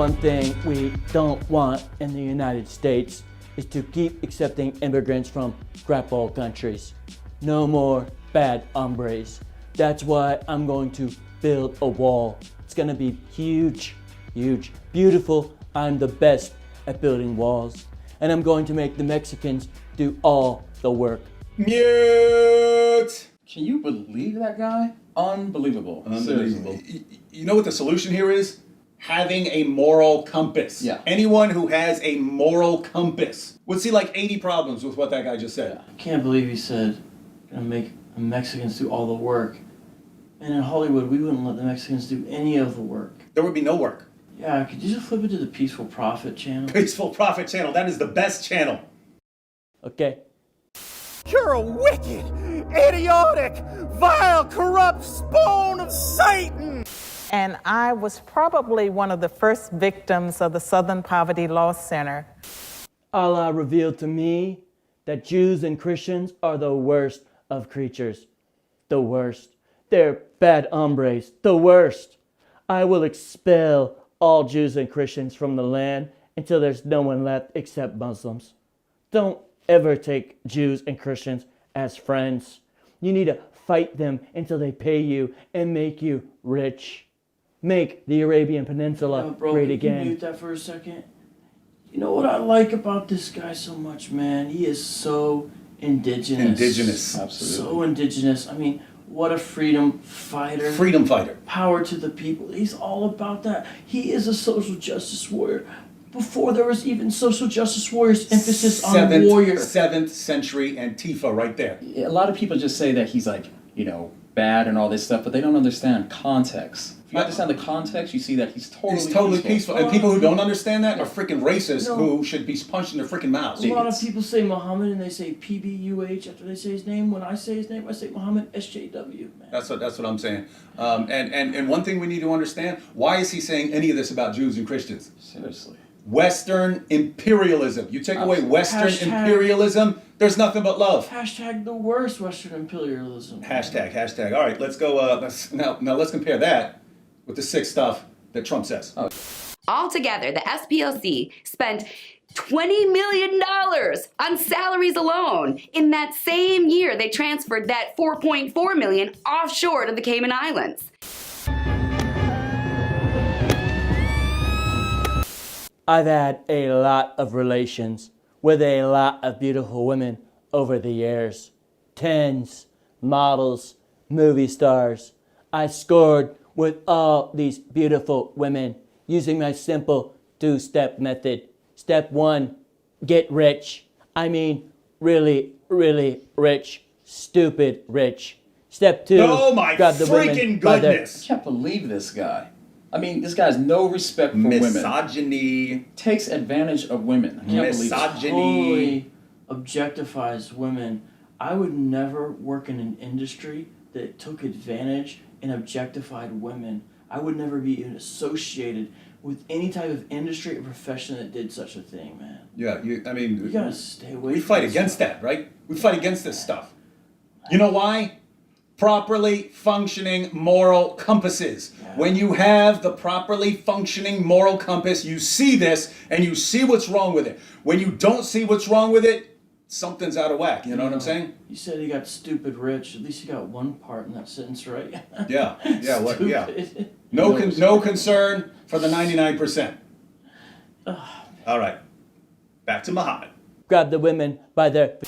one thing we don't want in the United States is to keep accepting immigrants from crap-hole countries. No more bad hombres. That's why I'm going to build a wall. It's gonna be huge, huge, beautiful. I'm the best at building walls. And I'm going to make the Mexicans do all the work. Mute! Can you believe that guy? Unbelievable. Unbelievable. You know what the solution here is? Having a moral compass. Yeah. Anyone who has a moral compass would see like 80 problems with what that guy just said. I can't believe he said, gonna make the Mexicans do all the work. And in Hollywood, we wouldn't let the Mexicans do any of the work. There would be no work. Yeah, could you just flip it to the Peaceful Profit channel? Peaceful Profit channel, that is the best channel. Okay. You're a wicked, idiotic, vile, corrupt spawn of Satan! And I was probably one of the first victims of the Southern Poverty Law Center. Allah revealed to me that Jews and Christians are the worst of creatures. The worst. They're bad hombres. The worst. I will expel all Jews and Christians from the land until there's no one left except Muslims. Don't ever take Jews and Christians as friends. You need to fight them until they pay you and make you rich. Make the Arabian Peninsula great again. Can you mute that for a second? You know what I like about this guy so much, man? He is so indigenous. Indigenous. Absolutely. So indigenous. I mean, what a freedom fighter. Freedom fighter. Power to the people. He's all about that. He is a social justice warrior. Before there was even social justice warriors, emphasis on warrior. 7th century Antifa right there. A lot of people just say that he's like, bad and all this stuff, but they don't understand context. If you understand the context, you see that he's totally peaceful. And people who don't understand that are freaking racists who should be punched in their freaking mouths. A lot of people say Muhammad and they say PBUH after they say his name. When I say his name, I say Muhammad SJW. Man. That's what I'm saying. And one thing we need to understand, why is he saying any of this about Jews and Christians? Seriously. Western imperialism. You take away Western imperialism, there's nothing but love. Hashtag the worst Western imperialism. Hashtag. All right, let's go. Now let's compare that with the sick stuff that Trump says. Oh. Altogether, the SPLC spent $20 million on salaries alone. In that same year, they transferred that $4.4 million offshore to the Cayman Islands. I've had a lot of relations with a lot of beautiful women over the years. Tens, models, movie stars. I scored with all these beautiful women using my simple two-step method. Step 1, get rich. I mean, really, really rich. Stupid rich. Step 2, oh my grab the freaking women by goodness. I can't believe this guy. I mean, this guy has no respect for women. Misogyny. Takes advantage of women. I can't believe it. Totally objectifies women. I would never work in an industry that took advantage and objectified women. I would never be even associated with any type of industry or profession that did such a thing, man. Yeah, you gotta stay away. We fight against that, right? We fight against this stuff. You know why? Properly functioning moral compasses. Yeah. When you have the properly functioning moral compass, you see this and you see what's wrong with it. When you don't see what's wrong with it, something's out of whack. You know what I'm saying? You said he got stupid rich. At least you got one part in that sentence right. Yeah. No concern for the 99%. All right. Back to Muhammad. Grab the women by their...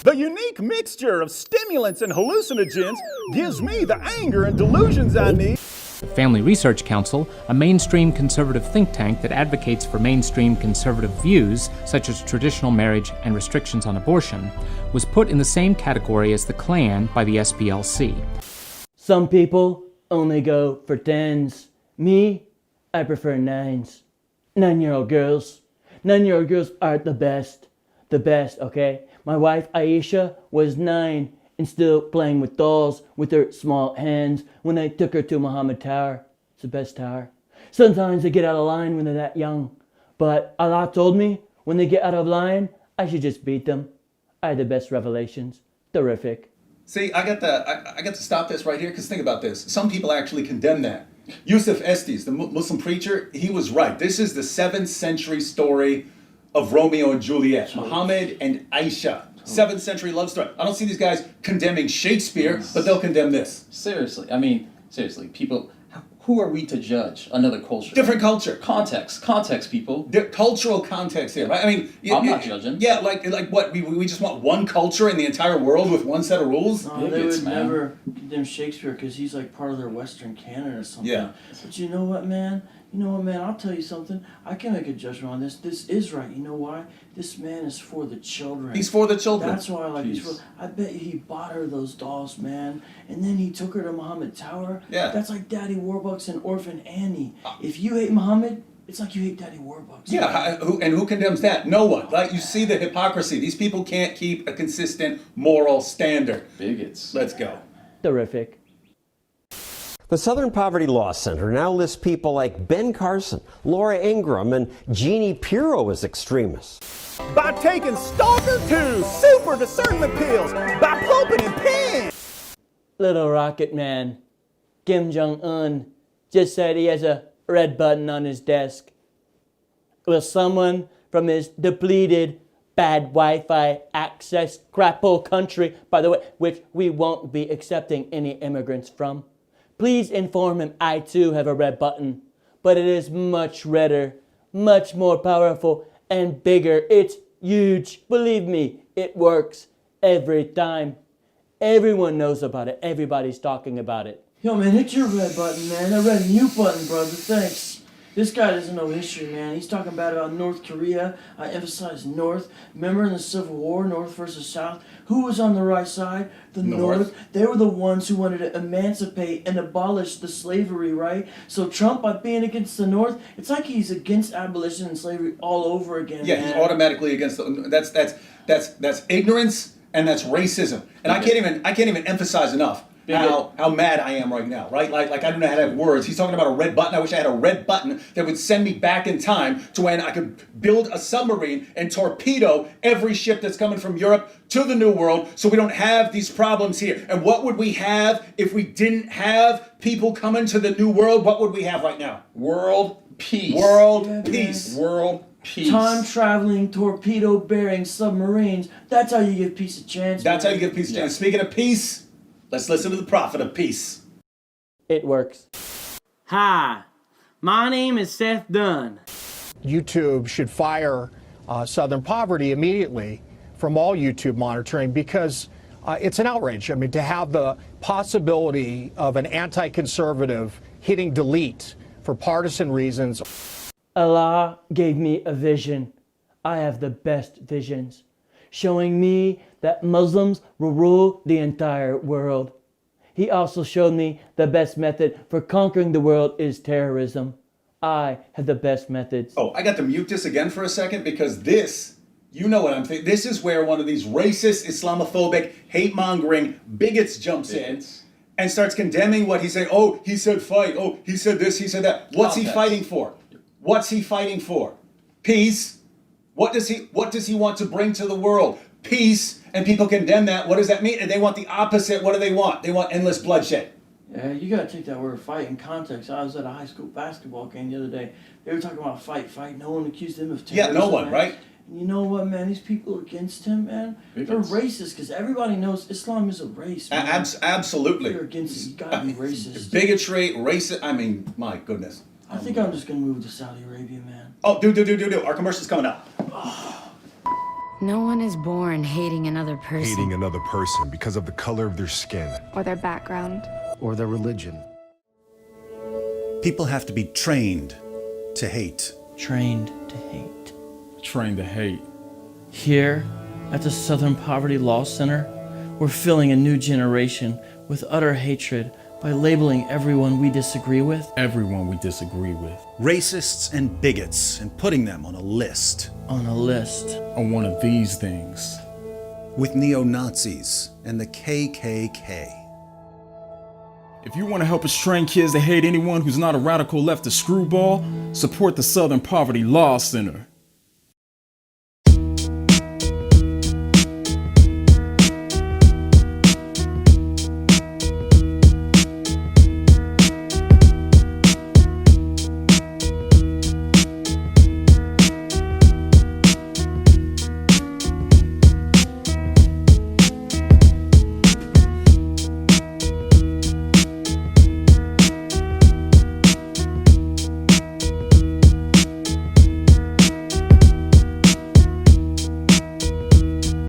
The unique mixture of stimulants and hallucinogens gives me the anger and delusions I need. Family Research Council, a mainstream conservative think tank that advocates for mainstream conservative views, such as traditional marriage and restrictions on abortion, was put in the same category as the Klan by the SPLC. Some people only go for 10s. Me, I prefer 9s. 9-year-old girls. 9-year-old girls are the best. The best, okay? My wife, Aisha, was 9 and still playing with dolls with her small hands when I took her to Muhammad Tower. It's the best tower. Sometimes they get out of line when they're that young. But Allah told me when they get out of line, I should just beat them. I had the best revelations. Terrific. See, I got to stop this right here because think about this. Some people actually condemn that. Yusuf Estes, the Muslim preacher, he was right. This is the 7th century story of Romeo and Juliet, Mohammad and Aisha. 7th century love story. I don't see these guys condemning Shakespeare, but they'll condemn this. Seriously, I mean, seriously, people, who are we to judge another culture? Different culture. Context, people. The cultural context here, right? I mean, I'm not judging. Yeah, like what? We just want one culture in the entire world with one set of rules? Oh, they Bigots, would man. never condemn Shakespeare because he's like part of their Western canon or something. Yeah. But you know what, man? I'll tell you something. I can make a judgment on this. This is right. You know why? This man is for the children. He's for the children. That's why I like Jeez. these. I bet he bought her those dolls, man. And then he took her to Muhammad Tower. Yeah. That's like Daddy Warbucks and Orphan Annie. If you hate Muhammad, it's like you hate Daddy Warbucks. Yeah, who condemns that? No one. Like, you see the hypocrisy. These people can't keep a consistent moral standard. Bigots. Let's go. Terrific. The Southern Poverty Law Center now lists people like Ben Carson, Laura Ingraham, and Jeannie Pirro as extremists. By taking Stalker 2 super discernment pills, by pumping in pins. Little Rocket Man, Kim Jong-un, just said he has a red button on his desk. Will someone from his depleted, bad Wi-Fi access craphole country, by the way, which we won't be accepting any immigrants from, please inform him I too have a red button, but it is much redder, much more powerful, and bigger. It's huge. Believe me, it works every time. Everyone knows about it. Everybody's talking about it. Yo, man, hit your red button, man. That red mute button, brother. Thanks. This guy doesn't know history, man. He's talking bad about North Korea. I emphasize North. Remember in the Civil War, North versus South? Who was on the right side? The North. They were the ones who wanted to emancipate and abolish the slavery, right? So Trump, by being against the North, it's like he's against abolition and slavery all over again. Yeah, man. he's automatically against that's ignorance and that's racism. And I can't even emphasize enough how mad I am right now, right? Like I don't know how to have words. He's talking about a red button. I wish I had a red button that would send me back in time to when I could build a submarine and torpedo every ship that's coming from Europe to the New World so we don't have these problems here. And what would we have if we didn't have people coming to the New World? What would we have right now? World peace. World peace. World peace. Time-traveling, torpedo-bearing submarines. That's how you give peace a chance. That's how man. you give peace a chance. Speaking of peace, let's listen to the prophet of peace. It works. Hi, my name is Seth Dunn. YouTube should fire Southern Poverty immediately from all YouTube monitoring because it's an outrage. I mean, to have the possibility of an anti-conservative hitting delete for partisan reasons. Allah gave me a vision. I have the best visions, showing me that Muslims will rule the entire world. He also showed me the best method for conquering the world is terrorism. I have the best methods. Oh, I got to mute this again for a second because this, you know what I'm thinking. This is where one of these racist, Islamophobic, hate-mongering bigots jumps in and starts condemning what he's saying. Oh, he said fight. Oh, he said this, he said that. What's he fighting for? What's he fighting for? Peace. What does he want to bring to the world? Peace. And people condemn that. What does that mean? And they want the opposite. What do they want? They want endless bloodshed. Yeah, you gotta take that word fight in context. I was at a high school basketball game the other day. They were talking about fight. No one accused him of terrorism. Yeah, no one, man. right? And you know what, man? These people against him, man, they're racist because everybody knows Islam is a race. Man. Absolutely. You're against it. You gotta be racist. Bigotry, racist. I mean, my goodness. I think I'm just gonna move to Saudi Arabia, man. Oh, do. Our commercial's coming up. No one is born hating another person. Hating another person because of the color of their skin. Or their background. Or their religion. People have to be trained to hate. Trained to hate. Trained to hate. Here at the Southern Poverty Law Center, we're filling a new generation with utter hatred by labeling everyone we disagree with. Everyone we disagree with. Racists and bigots and putting them on a list. On a list. On one of these things. With neo-Nazis and the KKK. If you want to help us train kids to hate anyone who's not a radical leftist screwball, support the Southern Poverty Law Center.